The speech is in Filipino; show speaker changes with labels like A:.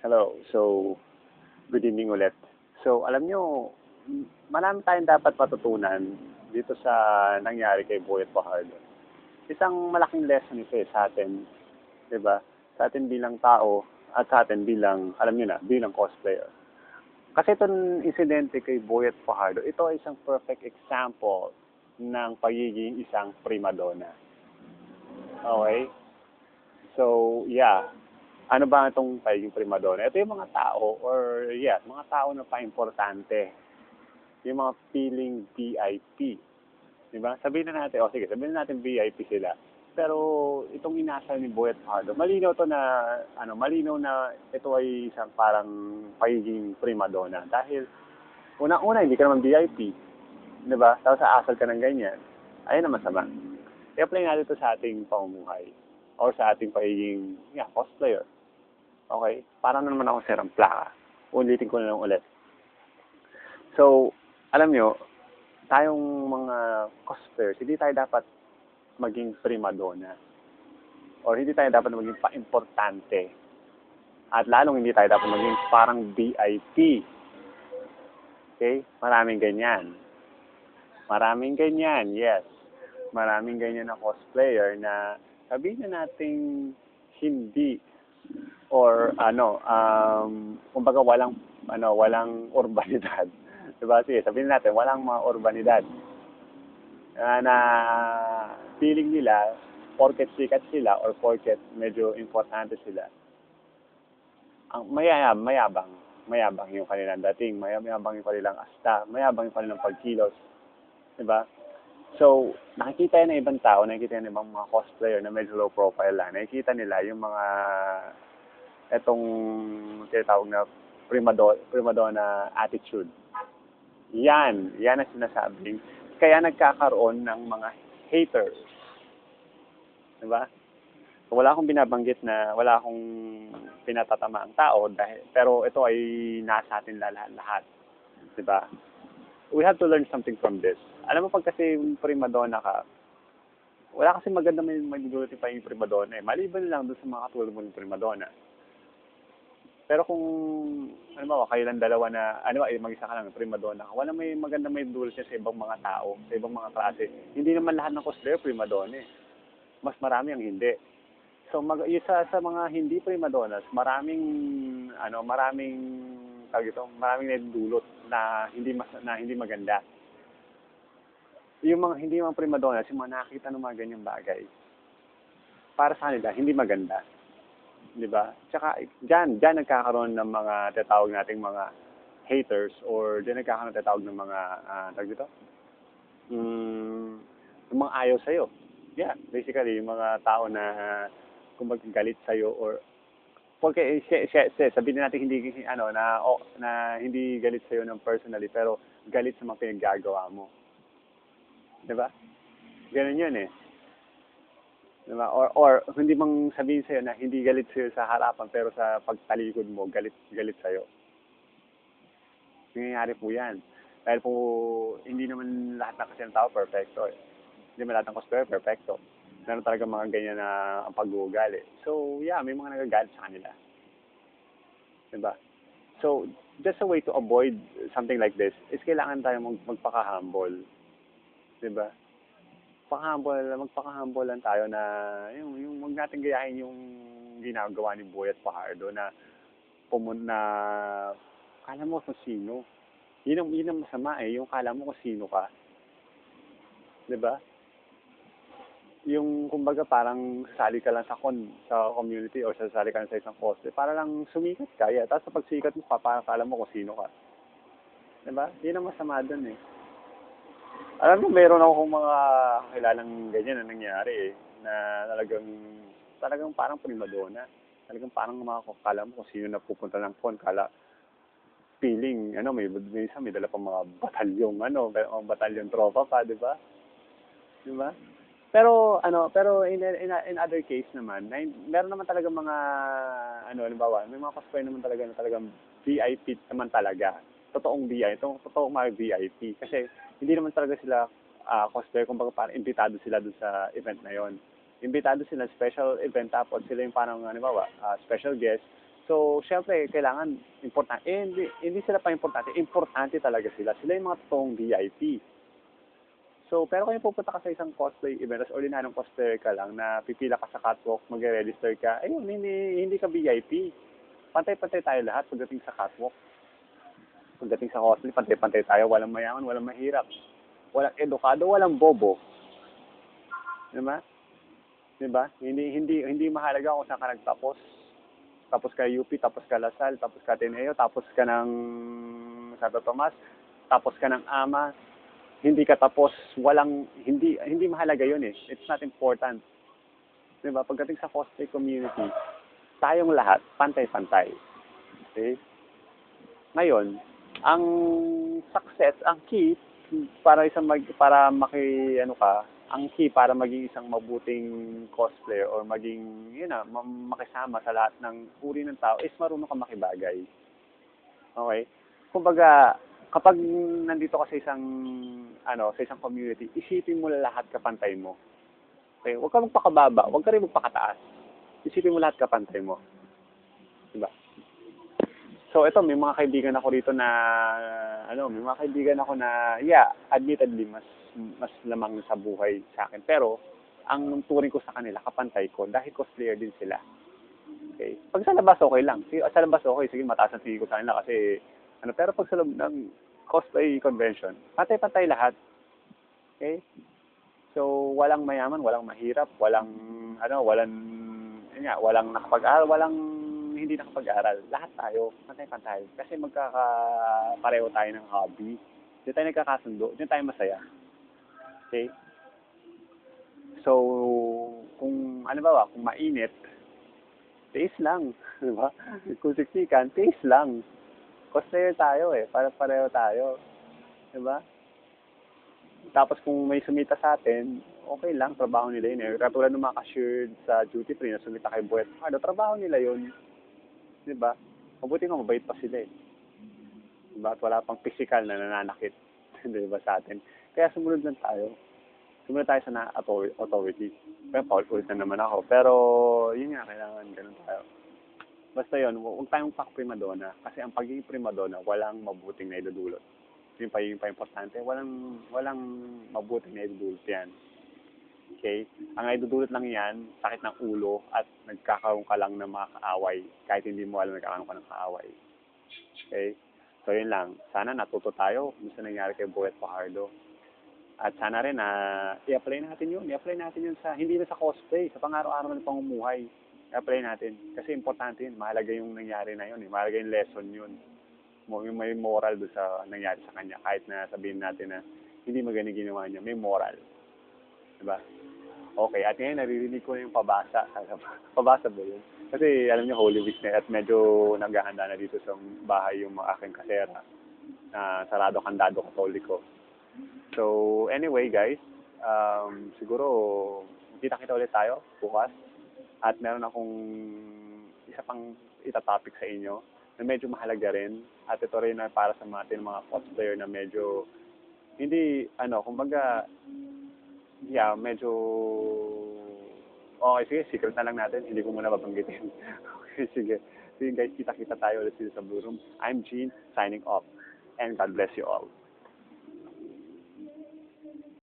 A: Hello. So, good evening ulit. So, alam nyo, marami tayong dapat matutunan dito sa nangyari kay Boyet Fajardo. Isang malaking lesson ito sa atin, di ba? Sa atin bilang tao at sa atin bilang, alam nyo na, bilang cosplayer. Kasi itong insidente kay Boyet Fajardo, ito ay isang perfect example ng pagiging isang prima donna. Okay? So, yeah. Ano ba itong pagiging prima donna? Ito yung mga tao or mga tao na pa-importante. Yung mga feeling VIP. Di ba? Sabihin na natin, sige, sabihin na natin VIP sila. Pero itong inasal ni Boyet Fajardo, malinaw to na malinaw na ito ay isang parang pagiging prima donna dahil una hindi ka naman VIP, 'di ba? Tapos aasal ka ng ganyan. Ayun ang masama. I-apply natin ito sa ating pamumuhay or sa ating pagiging cosplayer. Okay? Parang na naman ako serang plaka. Ulitin ko na lang ulit. So, alam nyo, tayong mga cosplayers, hindi tayo dapat maging prima donna. Or hindi tayo dapat maging pa-importante. At lalong hindi tayo dapat maging parang VIP. Okay? Maraming ganyan. Maraming ganyan, yes. Maraming ganyan na cosplayer na sabihin na nating hindi or kumbaga walang urbanidad. Diba? Sige, sabihin natin, walang mga urbanidad. Na feeling nila, porket sikat sila or porket medyo importante sila, ang mayabang yung kanilang dating, mayabang yung kanilang asta, mayabang yung kanilang pagkilos. Diba? So, nakikita yan ng ibang tao, nakikita yan ng ibang mga cosplayer na medyo low profile lang. Nakikita nila yung mga etong tinatawag na prima donna attitude. Yan ang sinasabing. Kaya nagkakaroon ng mga haters. Diba? So, wala akong binabanggit na, wala akong pinatatama ang tao, pero ito ay nasa atin lahat. Diba? We have to learn something from this. Alam mo, pag kasi prima donna ka, wala kasi maganda may magdudulot pa yung prima donna eh. Maliban lang doon sa mga katulad mo ng prima donna. Pero kung, kayo lang dalawa na, mag-isa ka lang, prima donna ka, wala may maganda may dulot niya sa ibang mga tao, sa ibang mga klase. Hindi naman lahat ng cosplayer prima donna eh. Mas marami ang hindi. So, isa sa mga hindi prima donnas, maraming nadudulot na hindi maganda. Yung mga hindi mga prima donnas, yung mga nakita ng mga ganyang bagay, para sa kanila, hindi maganda. Di ba? Tsaka, dyan nagkakaroon ng mga tatawag nating mga haters or dyan nagkakaroon ng tatawag ng mga, yung mga ayaw sa'yo. Yeah, basically, yung mga tao na kumbaga galit sa'yo or porque sabihin natin hindi na hindi galit sa'yo ng personally pero galit sa mga pinaggagawa mo. 'Di ba? Ganun 'yun eh. 'Di ba? Or hindi mang sabihin sa'yo na hindi galit sa'yo sa harapan pero sa pagtalikod mo galit sa'yo. Nangyayari po 'yan. Dahil po hindi naman lahat ng kasi ng tao perfecto eh. Hindi naman lahat ng cosplayer perfecto. Meron talaga mga ganyan na ang pag-uugali. So, may mga nagagalit sa kanila. Diba? So, just a way to avoid something like this is kailangan tayo magpaka-humble. Diba? Magpaka-humble lang tayo na yung wag natin gayahin yung ginagawa ni Boyet Fajardo na kala mo kung sino. Yun ang masama eh, yung kala mo kung sino ka. Diba? Yung kumbaga parang sasali ka lang sa community o sasali ka lang sa isang cosplay para lang sumikat ka. Tapos sa pagsikat mo parang alam mo kung sino ka. Diba? Yun ang masama dun eh. Alam mo, meron akong mga kilalang ganyan na nangyari eh. Na talagang parang prima donna. Talagang parang kala mo kung sino na pupunta ng con. Kala feeling, may dala pang mga batalyon tropa pa, diba? Diba? Pero in other case naman, meron naman talaga mga halimbawa, may mga cosplay naman talaga na talagang VIP naman talaga. Totoong mga VIP kasi hindi naman talaga sila cosplay kumbaga parang imbitado sila dun sa event na yon. Imbitado sila special event tapos sila yung parang special guest. So, syempre, kailangan importante. Hindi sila pa importante. Importante talaga sila. Sila yung mga totoong VIP. So, pero kung pupunta ka sa isang cosplay event, as ordinaryong cosplayer ka lang, na pipila ka sa catwalk, mag-register ka, ayun, hindi ka VIP. Pantay-pantay tayo lahat pagdating sa catwalk. Pagdating sa cosplay, pantay-pantay tayo. Walang mayaman, walang mahirap. Walang edukado, walang bobo. Diba? Diba? Hindi mahalaga kung saan ka nagtapos. Tapos ka UP, tapos ka Lasal, tapos ka Ateneo, tapos ka ng Santo Tomas, tapos ka ng AMA. Hindi ka tapos, hindi mahalaga yun eh. It's not important. Diba? Pagdating sa cosplay community, tayong lahat, pantay-pantay. Okay? Ngayon, ang success, ang key, ang key para maging isang mabuting cosplayer or maging, makisama sa lahat ng uri ng tao is marunong ka makibagay. Okay? Kumbaga, kapag nandito ka sa isang community, isipin mo lahat kapantay mo. Okay? Huwag ka magpakababa, huwag ka rin magpakataas. Isipin mo lahat kapantay mo. Diba? So, ito, may mga kaibigan ako rito na, admittedly, mas lamang sa buhay sa akin. Pero, ang turing ko sa kanila, kapantay ko, dahil cosplayer din sila. Okay? Pag sa labas, okay lang. Sa labas, okay. Sige, mataas ang tingin ko sa kanila kasi, pero pag sa loob ng cosplay convention, pantay-pantay lahat. Okay? So, walang mayaman, walang mahirap, walang nakapag-aral, hindi nakapag-aral. Lahat tayo, pantay-pantay. Kasi magkakapareho tayo ng hobby. Hindi tayo nagkakasundo, hindi tayo masaya. Okay? So, kung mainit, tiis lang. Diba? Kung siksikan, tiis lang. Cosplayer tayo eh, para pareho tayo. Diba? Tapos kung may sumita sa atin, okay lang, trabaho nila yun eh. Katulad ng mga cashier sa duty free na sumita kay Buet, trabaho nila yun. Diba? Mabuti nga, mabait pa sila eh. Diba? At wala pang physical na nananakit. Diba sa atin? Kaya sumunod lang tayo. Sumunod tayo sa authority. Kaya paulit-ulit na naman ako. Pero, yun nga, kailangan ganun tayo. Basta yun, huwag tayong pak-primadonna. Kasi ang pagiging primadonna, walang mabuting na idudulot. Yun pa yung importante. Walang mabuting na idudulot yan. Okay? Ang idudulot lang yan, sakit ng ulo at nagkakaroon ka lang ng mga kaaway kahit hindi mo alam nagkakaroon ka ng kaaway. Okay? So, yun lang. Sana natuto tayo kung sa nangyari kay Boet Fajardo. At sana rin na i-apply natin yun. I-apply natin yun hindi na sa cosplay, sa pang-araw-araw ng pamumuhay. I-apply natin. Kasi importante yun. Mahalaga yung nangyari na yun. Mahalaga yung lesson yun. May moral doon sa nangyari sa kanya. Kahit na sabihin natin na hindi maganda ginawa niya, may moral. Diba? Okay, at ngayon naririnig ko na yung pabasa. Pabasa ba yun? Kasi alam niyo, Holy Week na at medyo naghahanda na dito sa bahay yung mga aking kasera na sarado kandado katoliko. So, anyway guys, siguro kita-kita ulit tayo bukas at meron akong isa pang itatopic sa inyo na medyo mahalaga rin at ito rin na para sa mga cosplayer na medyo hindi, kumbaga, medyo okay, sige, secret na lang natin. Hindi ko muna babanggitin. Okay, sige. Sige guys, kita-kita tayo ulit dito sa Blue Room. I'm Gene, signing off. And God bless you all.